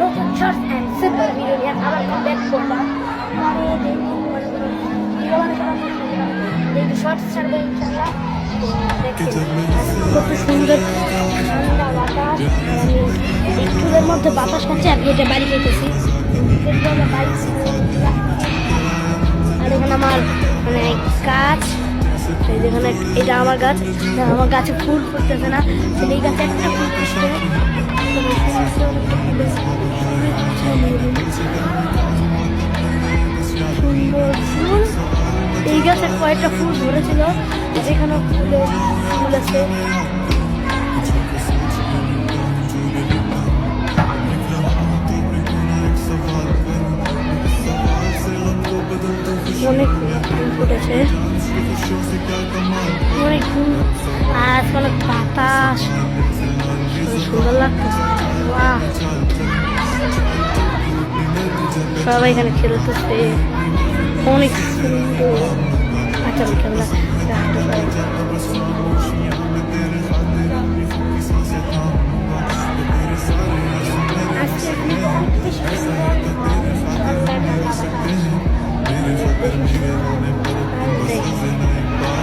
নতুন shorts and simple video নিয়ে আবার ব্যাক করলাম। আমি দেখি শর্টস ছাড়বো ইনশাল্লাহ। কত সুন্দর ঠান্ডা বাতাস, আমি এই চুলের মধ্যে বাতাস খাচ্ছে আর হেঁটে বাড়ি যেতেছি। আর এখানে আমার মানে গাছ, যেখানে এটা আমার গাছ, আমার গাছে ফুল ফুটতেছে না, এই গাছে একটা ফুল ফুটছে, সুন্দর ফুল। এই গাছে কয়েকটা ফুল ধরেছিল, যেখানে ফুল আছে। অনেক ফুল ফুটেছে, অনেক ফুল, আর অনেক বাতাস, সুন্দর লাগতেছে। সবাই এখানে খেলতেছে, অনেক সুন্দর। আচ্ছা আমি খেলা রাখতে পারি।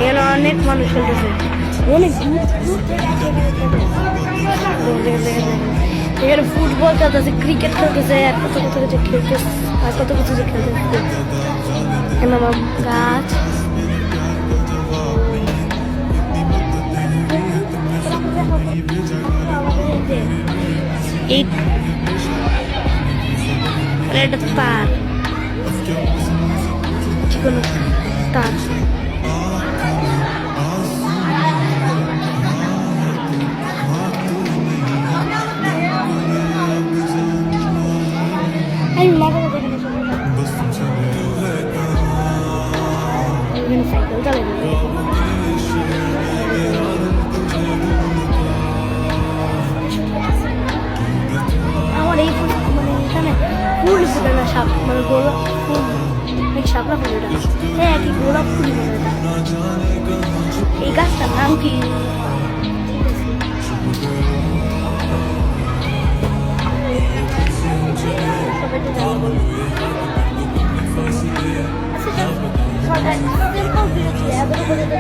এখানে অনেক মানুষ খেলতেছে, অনেক এখানে ফুটবল খেলতেছে, ক্রিকেট খেলতেছে, আর কত কত কিছু খেলতেছে, আর কত কিছু খেলতেছে। এখানে আমার গাছ, এই একটা তার, চিকন তার। সাইকেল চালাই আমার এই ফুল, মানে এখানে ফুল ফুটে না, সাপ মানে গোলাপ ফুল, শাপলা ফুল, এটা হ্যাঁ একই গোলাপ ফুল। এই গাছটার নাম কি?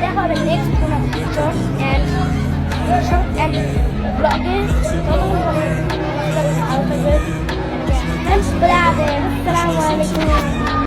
দেখা হবে নেক্সট কোনো শর্ট অ্যান্ড ব্লগে। ভালো থাকবে। আসসালামু আলাইকুম।